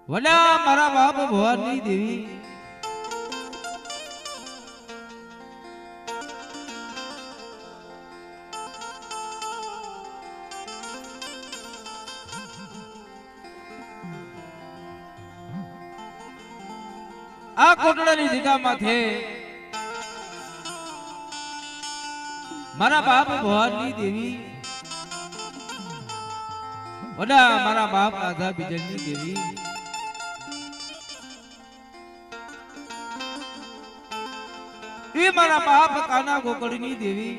વડા મારા બાપ ભવાની દેવી આ કોટડાની જગ્યા માથે મારા બાપ ભવાની દેવી વડા મારા બાપ રાધા બીજલની દેવી એ મારા બાપ કાના ગોકળની દેવી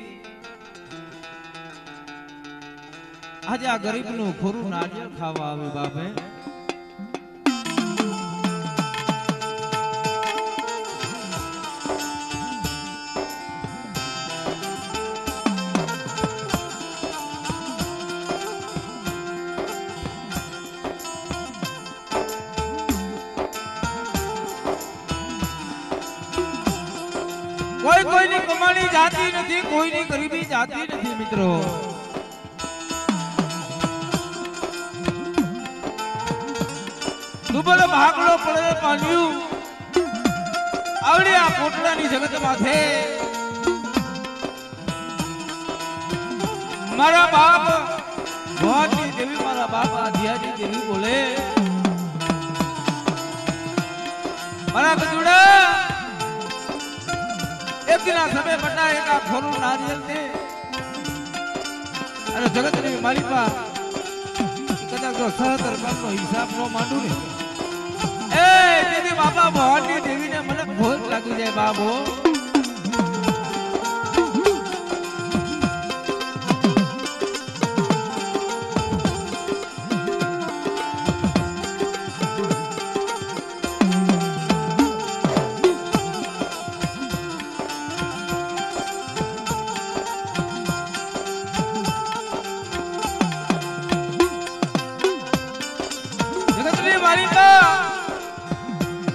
આજે આ ગરીબનું ખોરું નારિયેળ ખાવા આવે બાપે કોઈ કોઈની કમાણી જાતી નથી કોઈની ગરીબી જાતી નથી મિત્રો દુબળ ભાગલો પડે પાલ્યું આવડી આ કોટડાની જગત માથે મારા બાપ ભવાની દેવી મારા બાપ આધ્યાની દેવી બોલે મારા ગજુડા एक दिन समय बटा एक खोरू नारियल ने अरे जगत ने मारी पा कदा तो सहतर काम नो हिसाब नो मांडू ने ए तेरी बाबा भवानी देवी ने મને ભોજ લાગી જાય બાબો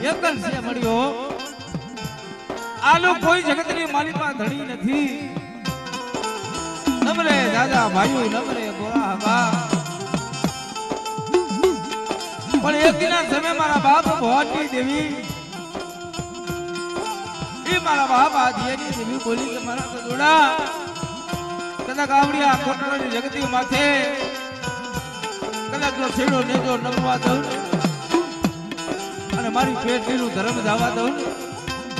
એકલ છે મળ્યો આલો કોઈ જગતની માલિકા ધણી નથી નમરે દાદા ભાઈઓ નમરે ગોરા હવા પણ એક દિના સમય મારા બાપ ભવાની દેવી ઈ મારા બાપ આદિની દેવી બોલી કે મારા કદોડા કદાચ આવડિયા કોટડાની જગતી માથે કદાચ જો છેડો નેજો નમવા દઉં અને મારી પેટ લીલું ધર્મ જવા દઉં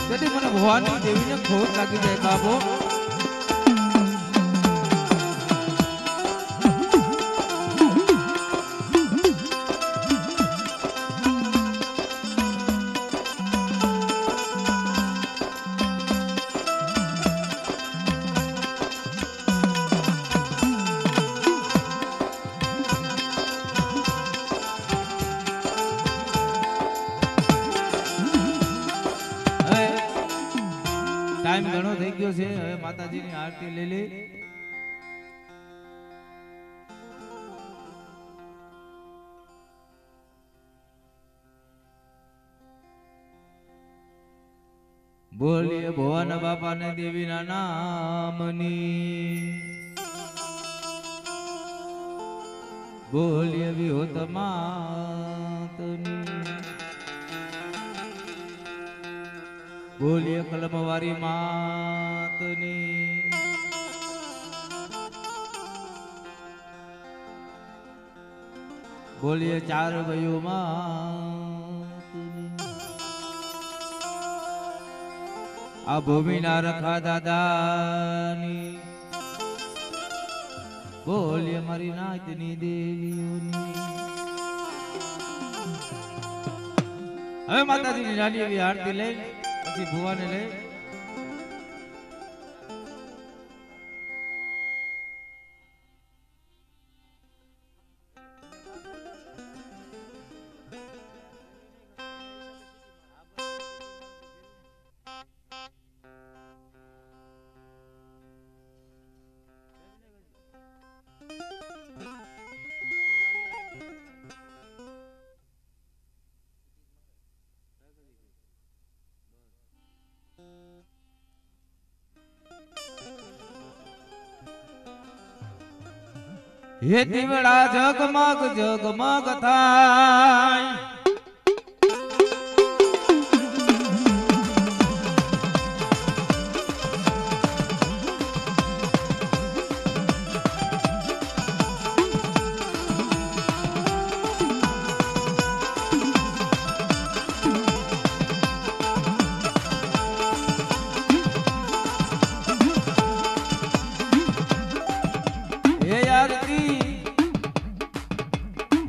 તેથી મને ભવાની દેવીને ખોટ લાગી જાય બાબો ટાઈમ ઘણો થઈ ગયો છે હવે માતાજીની આરતી લઈ લે બોલીએ ભુવન બાપાને દેવીના નામની બોલીએ વિહોત માતની બોલીએ કલમવારી માતની બોલીએ ચાર ભયો માતની આ ભૂમિના રખા દાદાની બોલીએ મારી નાચની દેવીઓની હવે માતાજીની નાની એવી આરતી લઈ પછી ભુવાને લઈ હે દીવડા જગમગ જગમગ થાય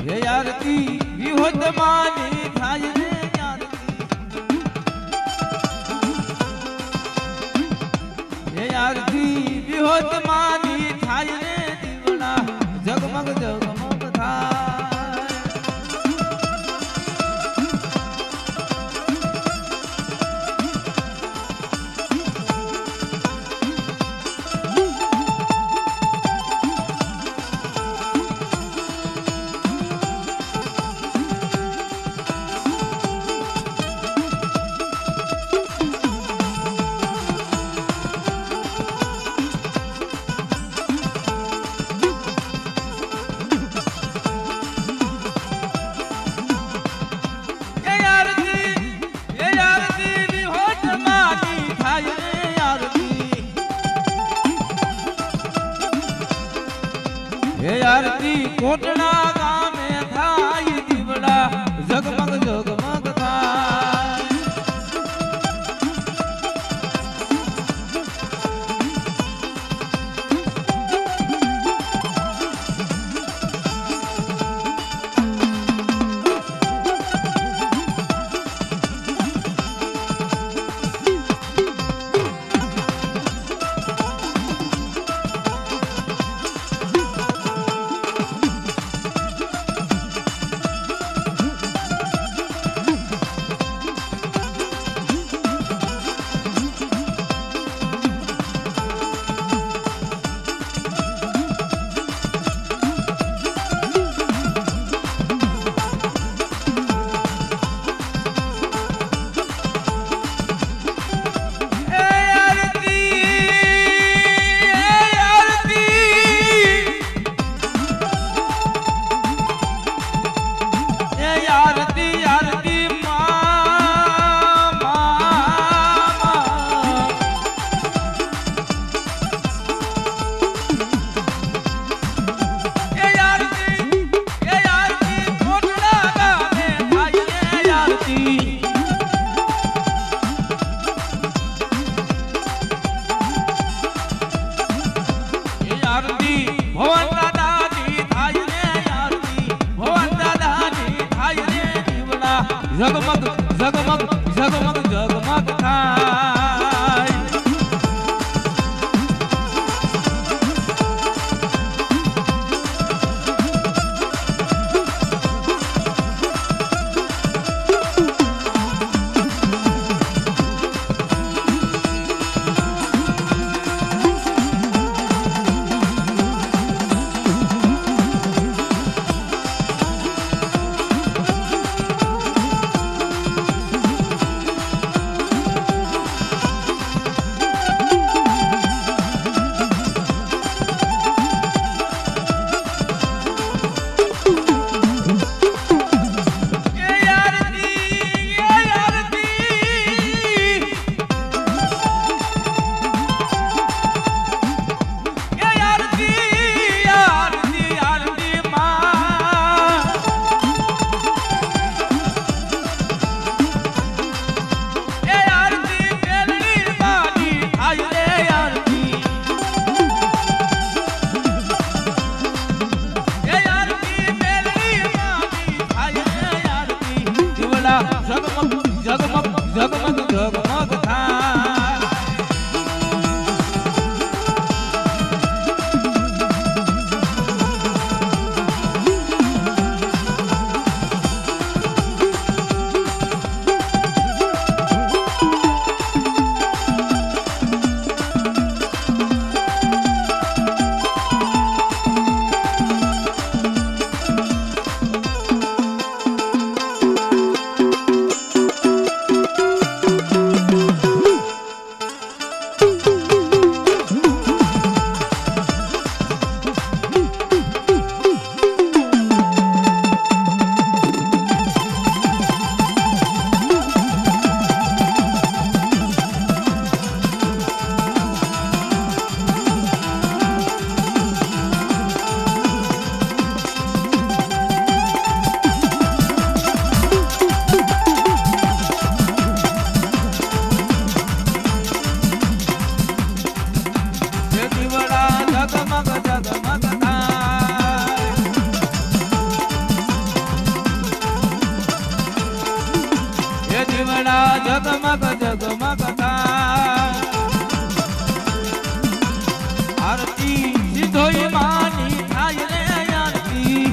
હે આરતી વિહોત માની થાય રે આરતી હે આરતી વિહોત માની થાય રે દીવડા જગમગ જગમગ થાય આરતી કોટડા ગામે થાય દીવડા જગમગ જગમગ થાય જગમગ જગમગ જગમગ જગમગ થાય જગમગ જગમગ થાય આરતી સિદ્ધોઈ માની થાય રે આરતી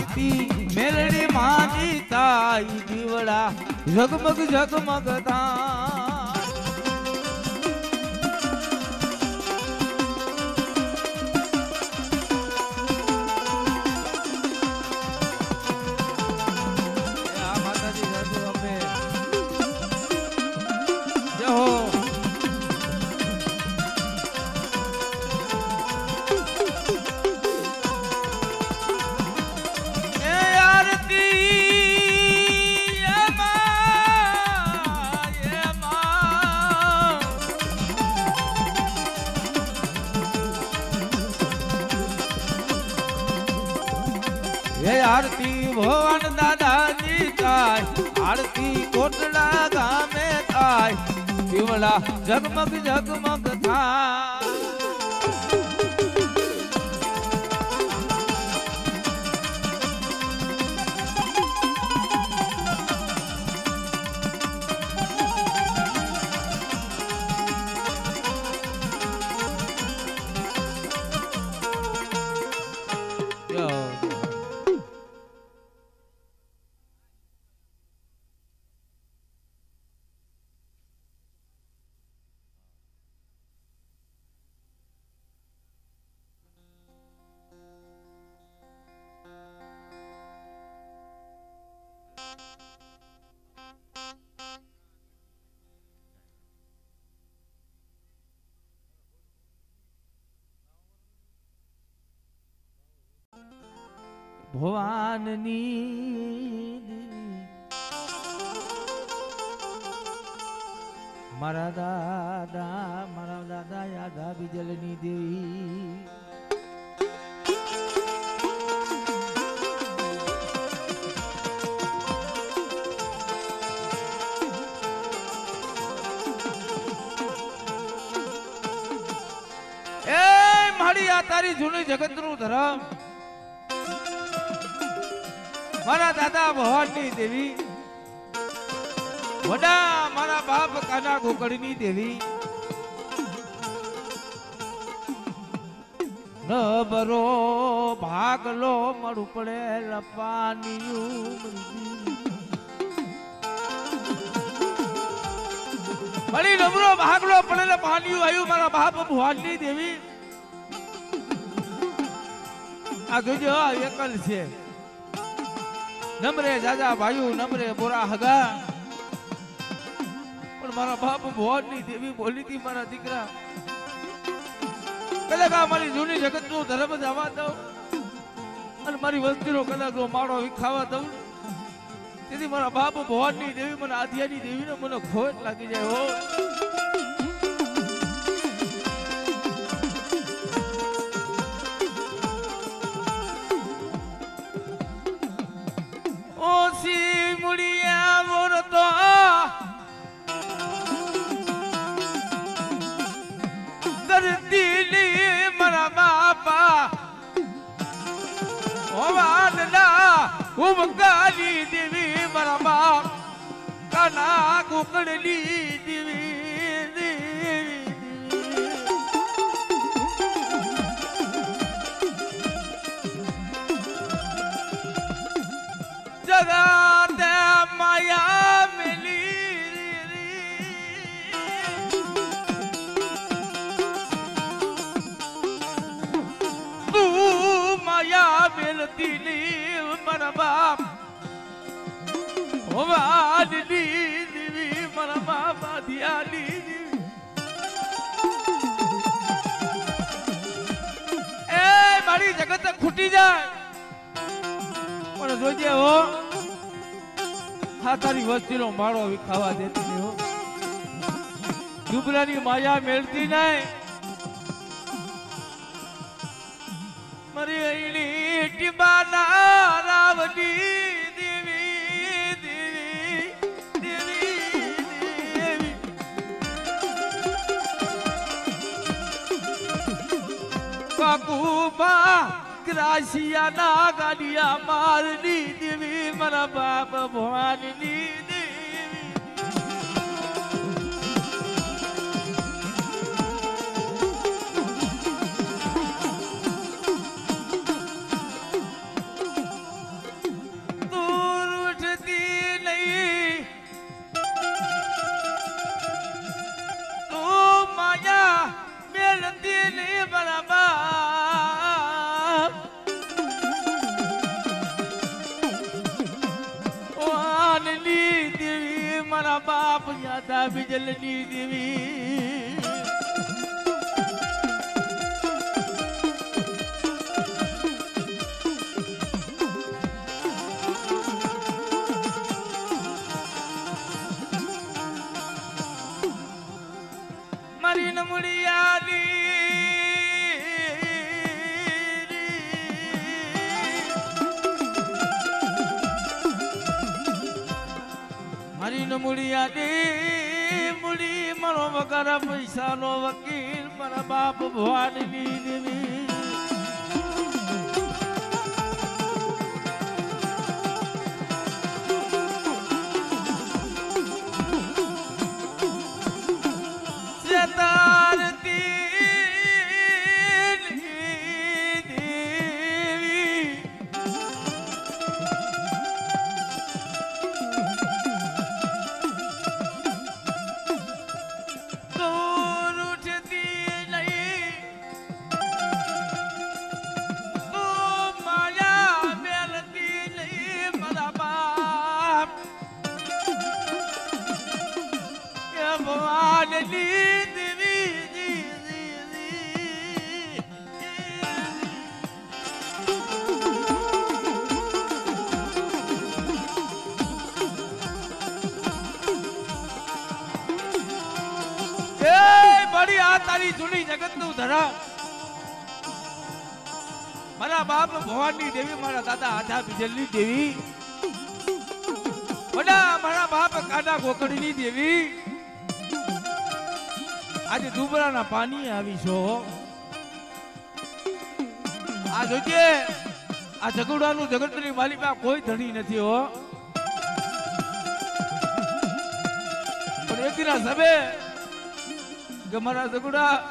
આરતી મેલડી માની તાઈ દીવડા ઝગમગ ઝગમગ થાય आरती भवन दादा जी ताय आरती कोटला गामे ताय दिवड़ा जगमग जगमग था ભવાનની મારા દાદા યાદા બીજલની દેવી એ મારી આ તારી જૂની જગતનું ધરમ મારા દાદા ભવાનની દેવી વડા મારા બાપ કાના ગોકળની દેવી નબરો ભાગલો મળું પડે લપાનિયું મળી નબરો ભાગલો પડે લપાનિયું આવ્યું મારા બાપ ભવાનની દેવી આ જોજો એકલ છે નમરે જાજા ભાઈઓ નમરે બોરા હગા પણ મારા બાપ ભવાનની દેવી બોલી હતી મારા દીકરા કદાચ મારી જૂની જગત નું ધર્મ જવા દઉં અને મારી વસ્તીનો કદાચ માળો વિખાવા દઉં તેથી મારા બાપ ભવાનની દેવી મને આધ્યાની દેવીને મને ખોટ લાગી જાય હો ઉમગાલી દેવી મારા બાપ કાના ગોકળની દેવી જગત માયા મિલી તું માયા મિલતી મારા બાપ ભવાનની દેવી મારા બાપ આધ્યાની દેવી એ મારી જગત ખૂટી જાય પણ જોજે હો હા તારી વસ્તીનો માળો વિખાવા દેતી નહીં હો દુબરાની માયા મેળતી નહીં મારી અહીની ટીબાના રાવની કાકુબા ગ્રાસિયા ના ગાડિયા મારની દેવી મારા બાપ ભવાનની દેવી મારા બાપ યાદા બિજલની દેવી મારી નમળિયાની મારી નમળિયા દે મૂડી મારો વગર પૈસાનો વકીલ મારા બાપ ભવાનની દેવી તારી જૂની જગત નું ધરા મારા બાપ ભવાની દેવી મારા દાદા આધા બિજલની દેવી મારા બાપ કાડા ગોકળની દેવી આજે દુબરાના પાણી આવી છો આ જોજે આ જગુડાનું જગતની માલિકા કોઈ ધણી નથી હો પણ એકના સબે કે મારા જગુડા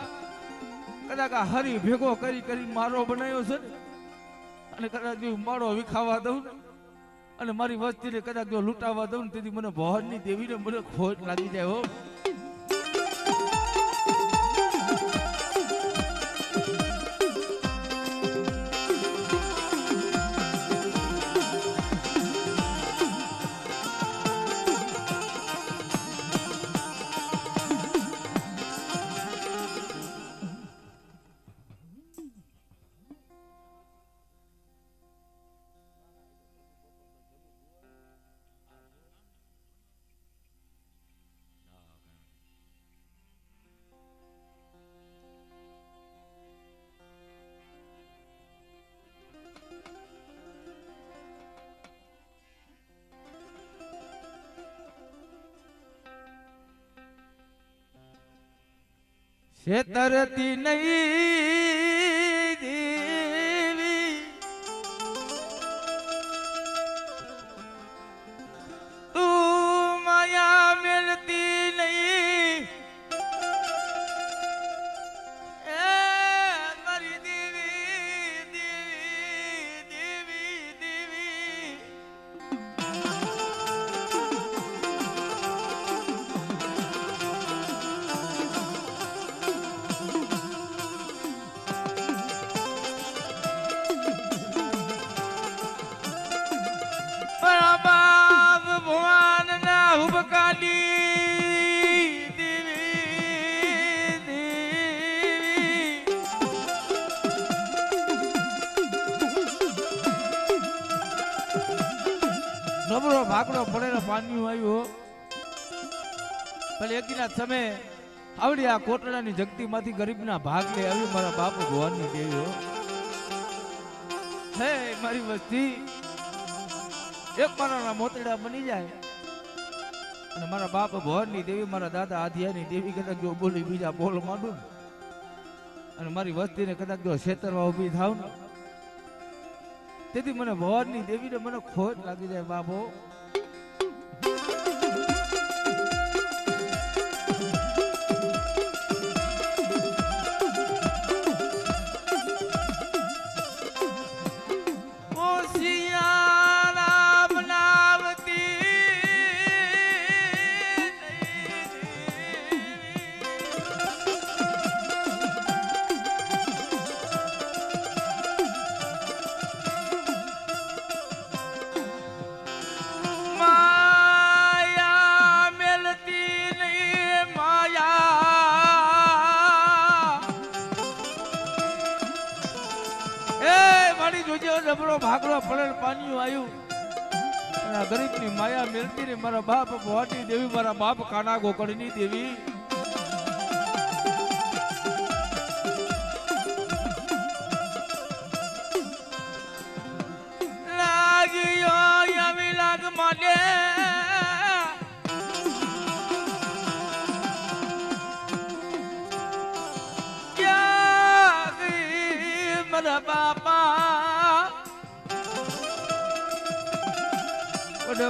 કદાચ હરી ભેગો કરી કરી મારો બનાવ્યો છે ને અને કદાચ જો મારો વિખાવા દઉં ને અને મારી વસ્તીને કદાચ જો લૂંટાવા દઉં ને તેથી મને ભવાની દેવીને મને ખોટ લાગી જાય હો છેતરતી નહીં દેવી તું માયા મેલતી નહીં એ મારી દેવી દેવી દેવી દેવી નબળો ભાગડો પડેલો પાણી આવ્યો ભલે એકના સમય આવડી આ કોટડાની જગતી માંથી ગરીબના ભાગ લે આવી મારા બાપ ભગવાનની દેવી હે મારી વસ્તી એક મારા મોતડા બની જાય અને મારા બાપ ભગવાનની દેવી મારા દાદા આધ્યાની દેવી કદાચ જો બોલી બીજા બોલ માંડું અને મારી વસ્તીને કદાચ જો છેતરવા ઉભી થાવ ને તેથી મને ભગવાનની દેવીને મને ખોટ લાગી જાય બાપો પાણીયું આવ્યું અને આ ગરીબની માયા મેળતી ને મારા બાપ ભવાની દેવી મારા બાપ કાના ગોકળની દેવી માટે મારા બાપા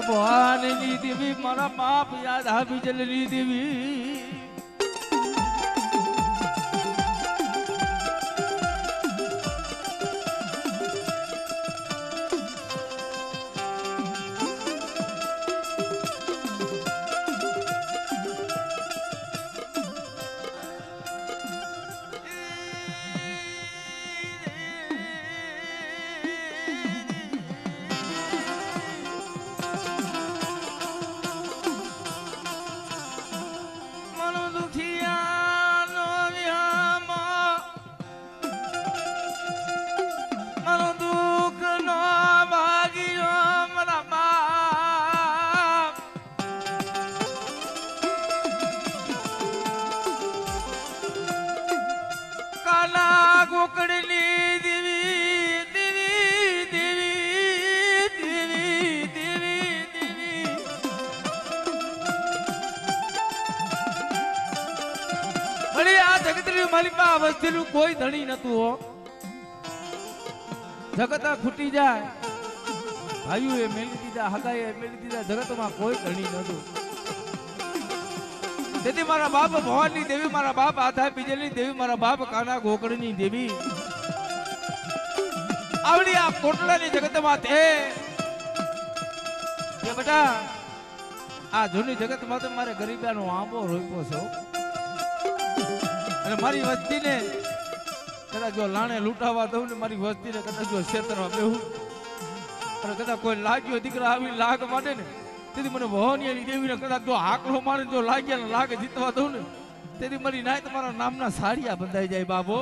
ભવાની દેવી મારા બાપ યાદ આવી જલની દેવી મારી પાસે વસ્તીનું કોઈ ધણી નતું હો જગત ખૂટી જાય ભાઈઓ એ મેલી દીધા હગાઈ એ મેલી દીધા જગતમાં કોઈ ધણી નતું તેથી મારા બાપ ભવાની દેવી મારા બાપ આધા બીજેલી દેવી મારા બાપ કાના ગોકળની દેવી આવડી આ કોટલાની જગતમાં તે કે બેટા આ જૂની જગતમાં તો મારે ગરીબાનો આંબો રોપ્યો છો અને મારી વસ્તીને કદાચ જો લાણે લૂંટાવા દઉં ને મારી વસ્તીને કદાચ જો ક્ષેત્રમાં બેહું અને કદાચ કોઈ લાગ્યો દીકરા આવી લાગ માટે ને તેથી મને ભવાની દેવીને કદાચ જો હાકલો મારે જો લાગ્યા ને લાગે જીતવા દઉં ને તેથી મારી નાય તમારા નામના સાડિયા બંધાઈ જાય બાબો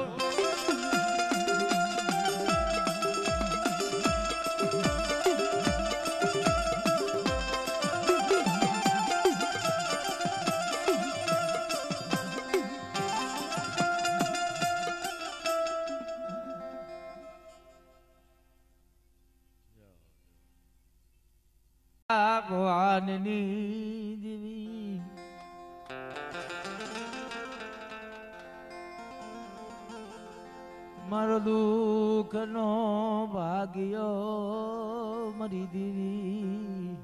ભગવાનની દેવી મારો દુઃખ નો ભાગ્યો મારી દેવી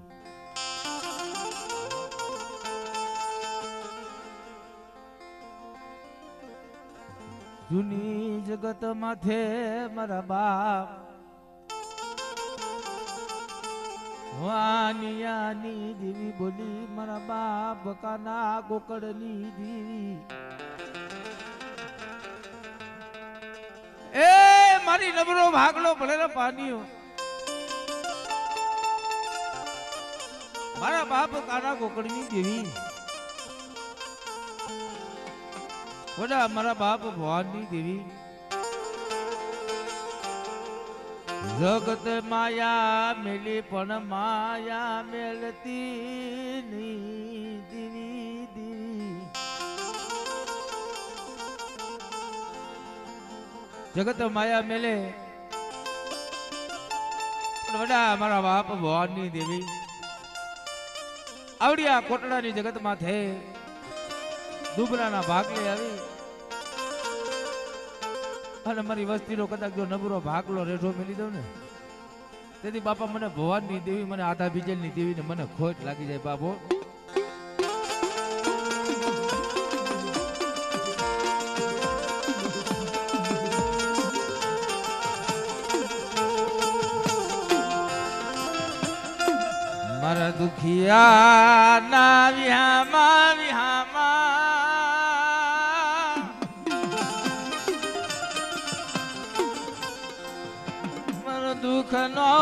જૂની જગત માથે મારા બાપ વાનિયાની દેવી બોલી મારા બાપ કાના ગોકળની દેવી એ મારી નબળો ભાગલો ભલેલો પાણીઓ મારા બાપ કાના ગોકળની દેવી બોલા મારા બાપ ભવાની દેવી જગત માયા મેલી પણ માયા મેલતી ની દેવી દેવી જગત માયા મેલે વડા મારા બાપ ભવાની દેવી આવડી આ કોટડાની જગતમાં થે દુબરાના ભાગલે આવી અને મારી વસ્તીનો કદાચ જો નબળો ભાગલો રેઠો મેલી દઉં ને તેથી બાપા મને ભવાની દેવી મને આધા બીજેલની દેવી ને મને ખોટ લાગી જાય બાપો મારા દુખિયા ના વિહામાં મારો દુઃખ નો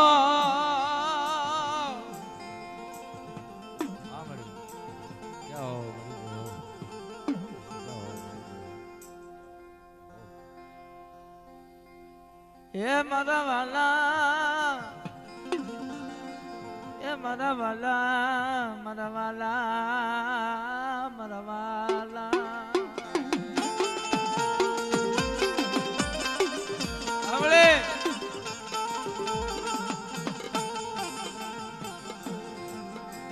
એ મારા વાલા મારા વાલા મારા વાલા મારા વાલા હવે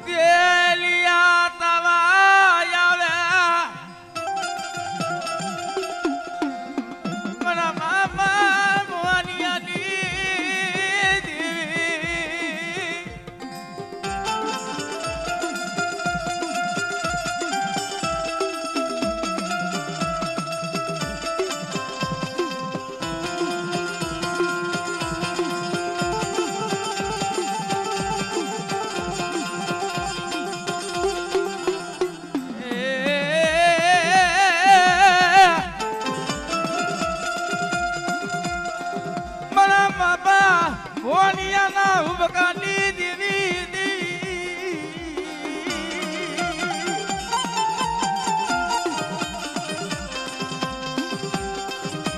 ગેલિયા તવા આવે મારા મામા મોનિયાની દેવી મોનિયાના ઉબકાની દેવી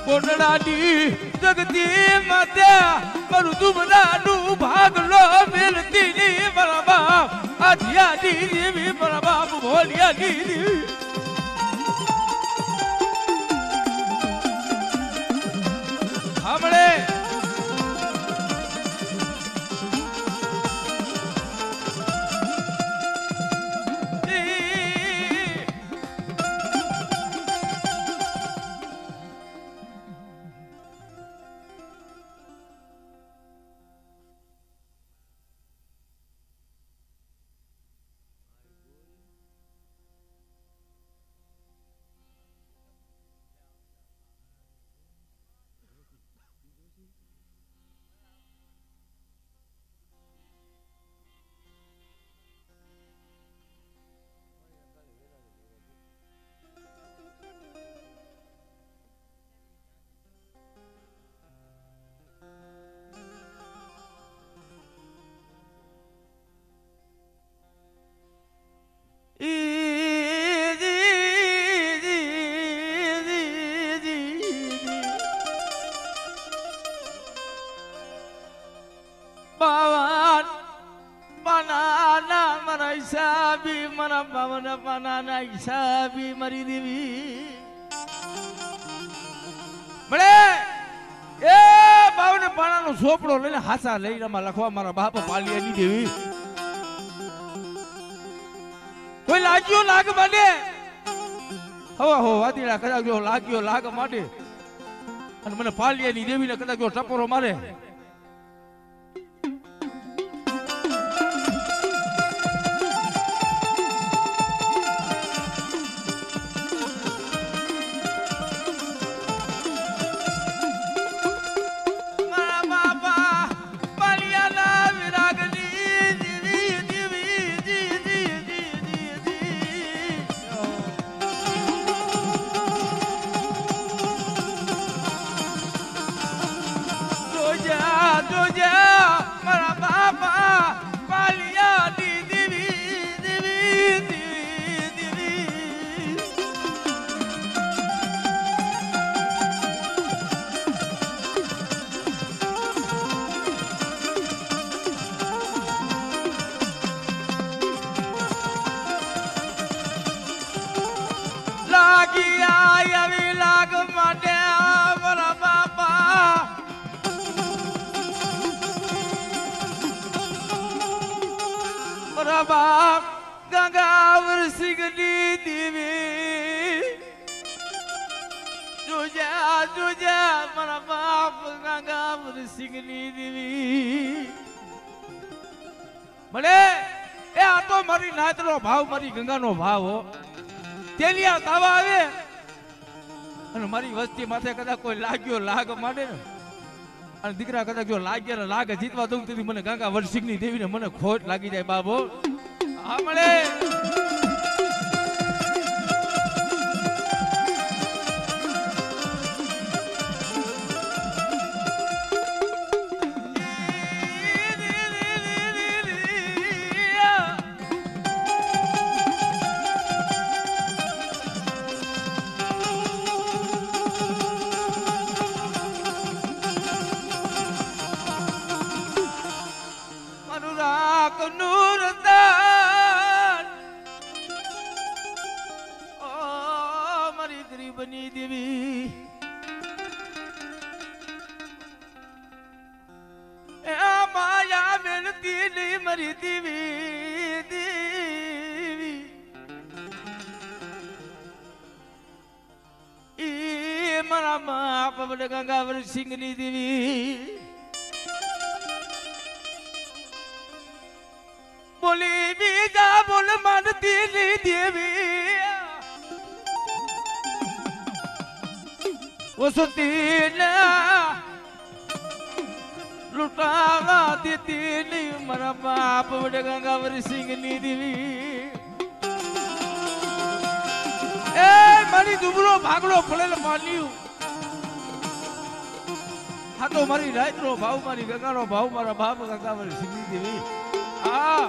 કોટડાની જગતી માતા મારું દુબરાનું ભાગલો મેલતી ની મારા બાપ આધ્યાની દેવી મારા બાપ ભોલિયાની દેવી હમણે bawan banana maraisabi marabana banana isabi mari devi bale એ બાવને પાણાનો સોપડો લઈને હાસા લઈને લખવા મારા બાપ પાલિયાની દેવી કોઈ લાગ્યો લાગ માટે હો વાદીડા કદાચ જો લાગ્યો લાગ માટે અને મને પાલિયાની દેવીને કદાચ જો ટપોરો મારે बाप गंगावर सिंगनी देवी जुजा मरा बाप गंगावर सिंगनी देवी मले ए आ तो मारी नातनो भाव मारी गंगानो भाव हो तेलिया तावा आवे અને મારી વસ્તી માથે કદાચ કોઈ લાગ્યો લાગ માંડે ને અને દીકરા કદાચ જો લાગ્યા ને લાગે જીતવા દઉં તેથી મને ગંગા વરસિંગની દેવીને મને ખોટ લાગી જાય બાબો આ મળે no માનતી નહીં મારી દેવી દેવી ઈ મારા બાપ મને ગંગાવર સિંહની દેવી બોલી બીજા બોલ માનતી નહીં દેવી વસતીના લૂંટાવા દેતી નહીં મારા બાપ વડે ગંગાવર સિંહની દેવી એ મારી દુબળો ભાગલો ફળેલ માન્યું હા તો મારી રાતનો ભાવ મારી ગંગાનો ભાવ મારા બાપ ગંગાવર સિંહની દેવી હા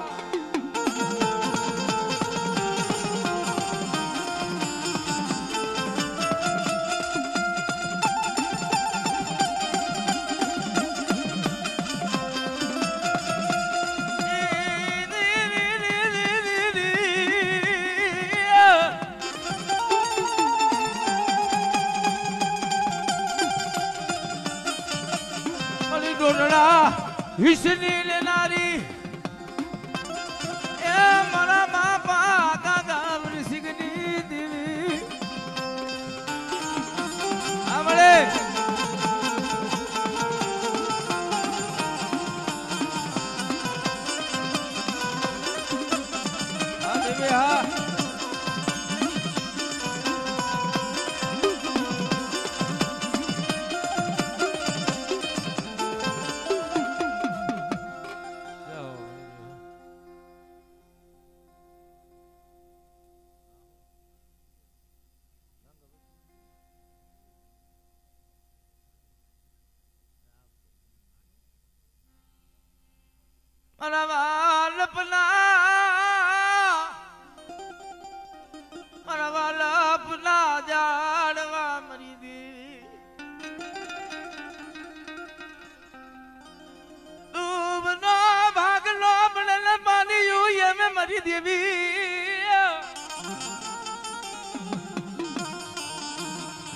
હિસની લેનારી એ મારા બાપા ગંગાવર સિંહની દેવી આમળે આ દેવી હા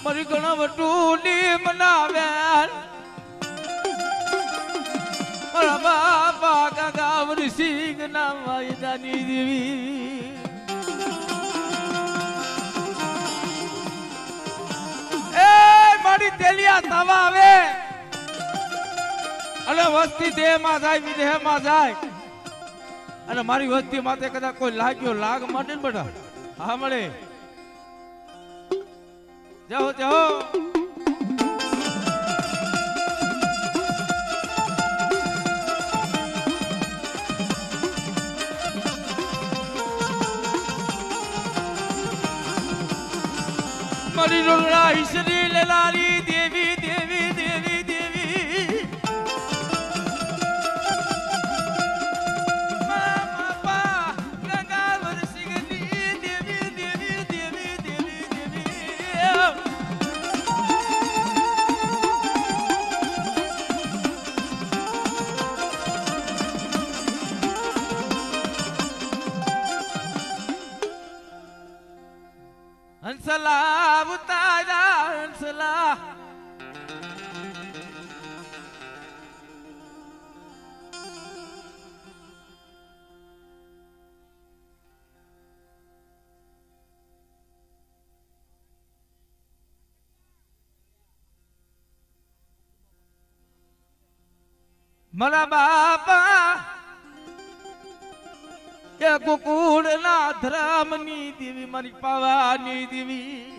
મારી ઘણા વટુની મનાવ્યા મારા બાપા ગંગાવર સિંહ ના વાયદાની દેવી એ મારી તેલિયા તવા આવે અને વસ્તી દેહમાં જાય વિદેહમાં જાય અને મારી વસ્તી માથે કદાચ કોઈ લાગ્યો લાગ માટે ને બેટા હા મળે જાઓ જાઓ મારી રોગડા ઈશ્વરી લેલારી દેવી દેવી દેવી દેવી બાપા ગંગાવર સિંહની દેવી દેવી દેવી દેવી દેવી હંસલા ઉતારા હંસલા મારા બાપા એ ગોકુળ ના ધર્મની દેવી મારી પાવાની દેવી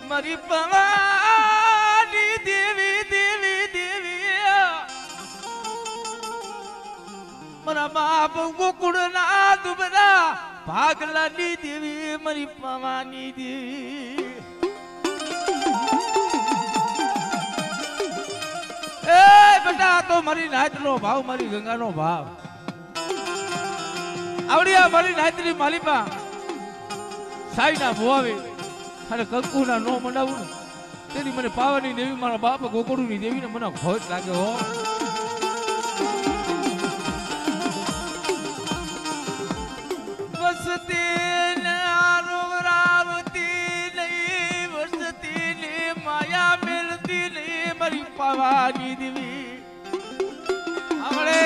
મારી પાવાની દેવી દેવી દેવી મારા બાપ ગોકુળ ના દુબરા ભાગલાની દેવી મારી પાવાની દેવી એ બેટા તો મારી નાચનો ભાવ મારી ગંગાનો ભાવ આવડિયા મારી નાચની માલિપા સાઈના ભોવાવે અને કંકુના નો મનાવું ને તેની મને પાવાની દેવી મારા બાપ ગોકુળની દેવીને મને ખોટ લાગે હો વસતી ને આરોવરાવતી નહીં વસતી ને માયા મેળતી નહીં મારી પાવાની દેવી આવડે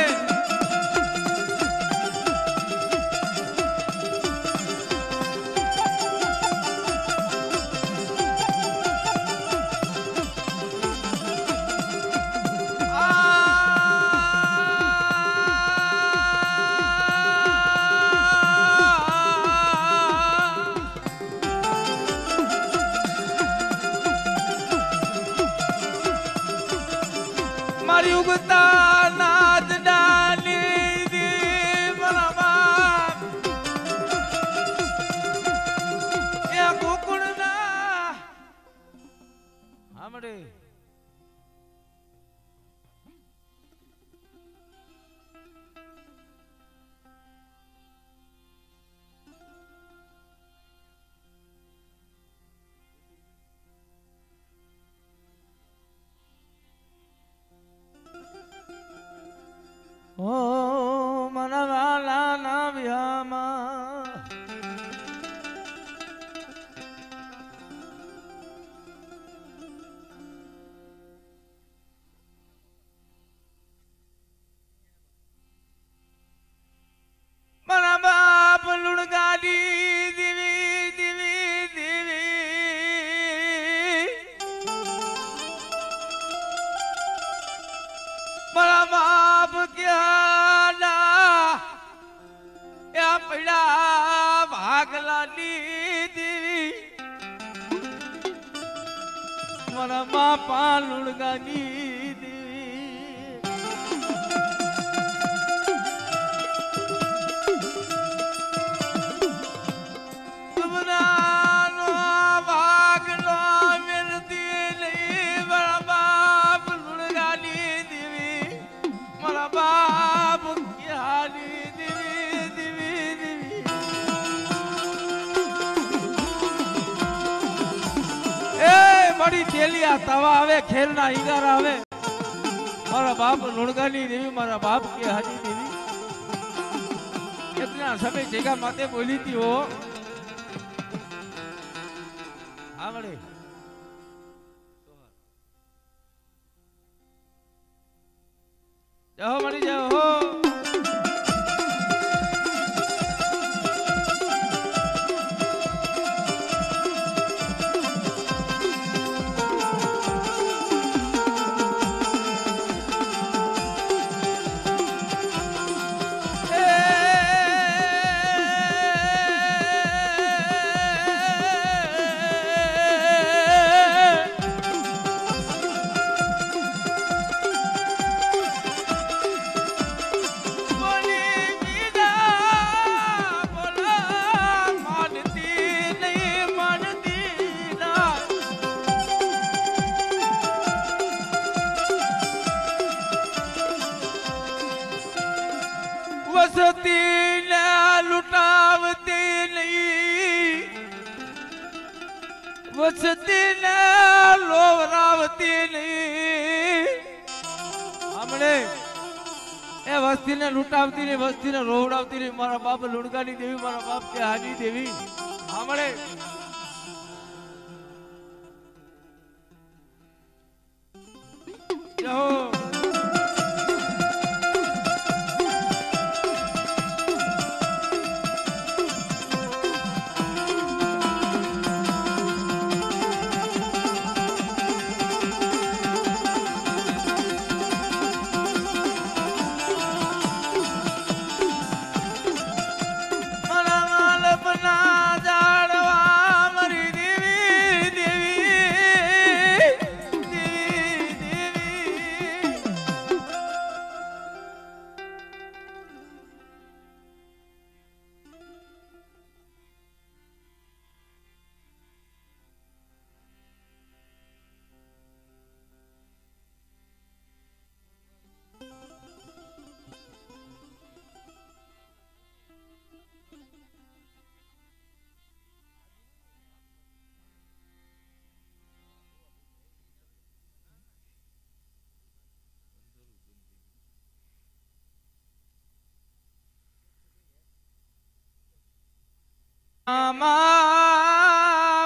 મારી ઉગતા નાદ ડાલી દી બરાબર એ ગોકુળ ના આમડે ઓ મારા વાલા ના વ્યામાં મારા બાપ લુણગાડી દેવી દેવી દેવી મારા બાપ ક્યાં પડા ભાગલાની દેવી મારા બાપા લુણગાની દેવી તુમરાનો ભાગલો મિલતી નહીં મારા બાપ લુણગાની દેવી મારા બાપ ક્યાંની દેવી દેવી દેવી એ મારી તેલિયા તવા આવે ખેરના ઈગારા આવે મારા બાપ લુણગાની દેવી મારા બાપ કે હાજી દેવી कितना समय जगह माते बोली थी वो आवड़े जाओ मरी जाओ वसती न लुटावती नहीं वसती न लोवरावती नहीं हमने ए वस्ती ने लुटावती नहीं वस्ती ने रोवरावती नहीं मारा बाप लुणगानी देवी मारा बाप के हाजी देवी हमने जाओ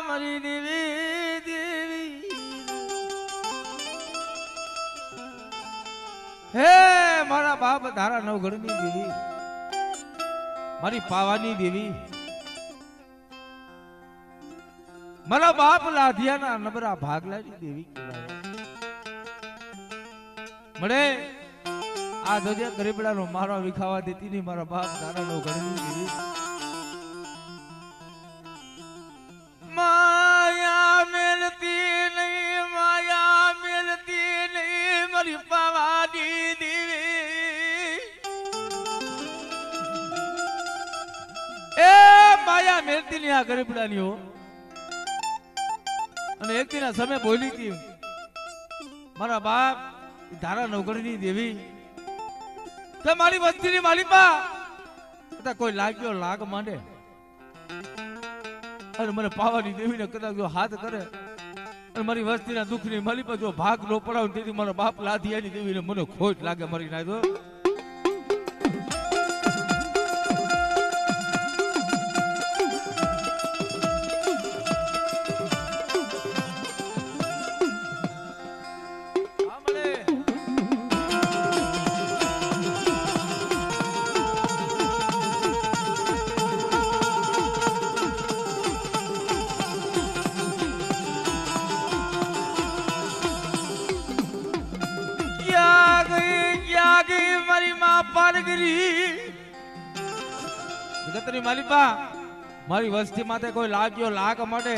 મરી દેવી દેવી હે મારા બાપ ધારા નવગઢની દેવી, મારી પાવાની દેવી, મારા બાપ લાધિયાના નબરા ભાગલાની દેવી કહેવાય. મળે આ ધોજે ગરીબડાનો મારો વિખાવા દેતી નહીં, મારા બાપ ધારા નવગઢની દેવી. માયા મેલતી નહીં, માયા મેલતી નહીં, મારી પાવાની દેવી. એ માયા મેલતી નહીં આ ગરીબડાની હો. અને એક દિન સમય બોલી હતી મારા બાપ ધારા નવગઢની દેવી કે મારી વસ્તીની માલિપા કદાચ કોઈ લાગ્યો લાગ માંડે અને મને પાવાની દેવીને કદાચ જો હાથ કરે અને મારી વસ્તીના દુઃખની માલિપા જો ભાગ નો પડાવ તેથી મારા બાપ લાધિયાની દેવીને મને ખોટ લાગે મારી નાખ્યો. મારી વસ્તી માથે કોઈ લાગ્યો લાગ માટે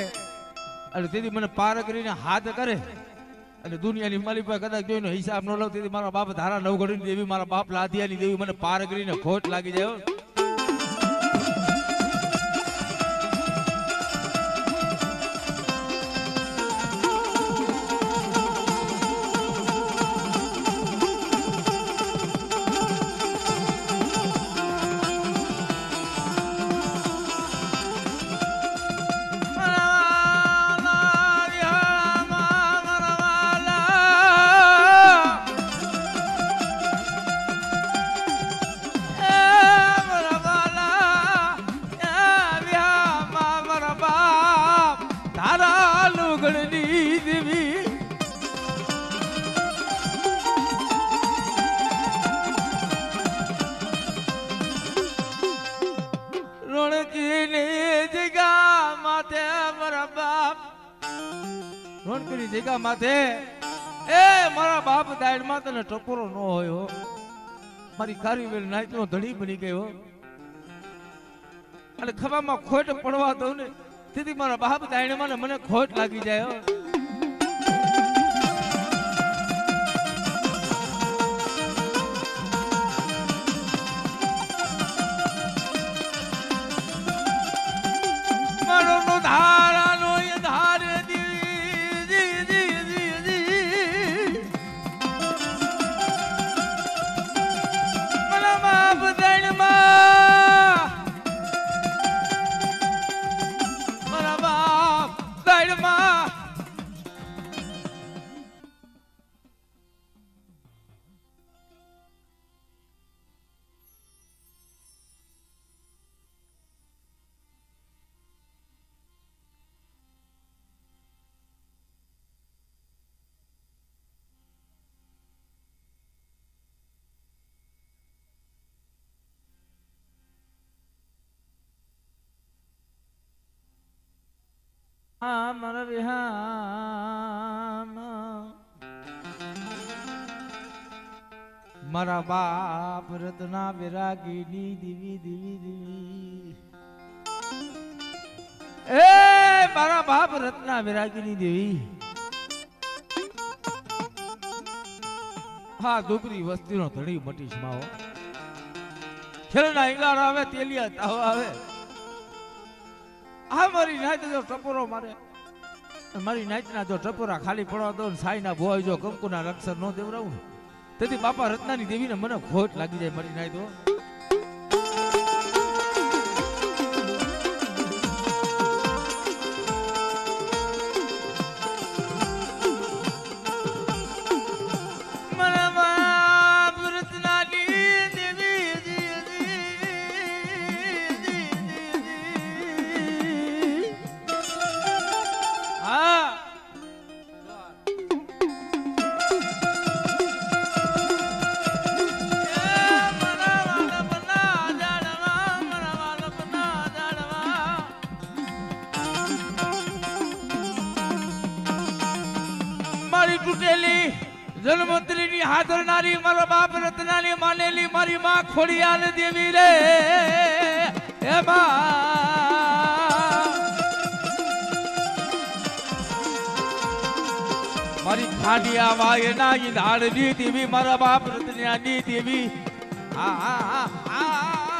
અને તેથી મને પાર કરીને હાથ કરે અને દુનિયાની માલિપા કદાચ જોઈને હિસાબ ન લઉં તેથી મારા બાપ ધારા નવગઢની દેવી, મારા બાપ લાધિયાની દેવી મને પાર કરીને ખોટ લાગી જાય. રોણકીની જગ્યા માથે એ મારા બાપ દાયડ માં તને ટપોરો ન હોય. મારી કારી વેલ નાઈટ નો ધણી બની ગયો અને ખવામાં ખોટ પડવા દઉં ને તેથી મારા બાપ દાયડ માં મને ખોટ લાગી જાય. મારો નો ધારાનો એ ધારે મારા વિહામ મારા બાપ રત્ના વિરાગીની દેવી દેવી દેવી. એ મારા બાપ રત્ના વિરાગીની દેવી, હા દુબરી વસ્તીનો ધણી મટી સ્માવો. ખેલના ઈંગાર આવે તેલિયા તાવ આવે. આ મારી નાઈટ જો ટપોરો મારે, મારી નાઈટના જો ટપોરા ખાલી પડવા દો ને સાઈના ભોય જો કંકુના રક્ષણ નો દેવરાવું તેથી બાપા રત્નાની દેવીને મને ખોટ લાગી જાય મારી નાઈટ. જન્મોત્રીની હાજરનારી મારા બાપ રત્નાની માનેલી મારી માં ખોડિયાલ દેવી રે હે મારી ખાડિયા વાયના ધાડની દેવી મારા બાપ રત્નાની દેવી આ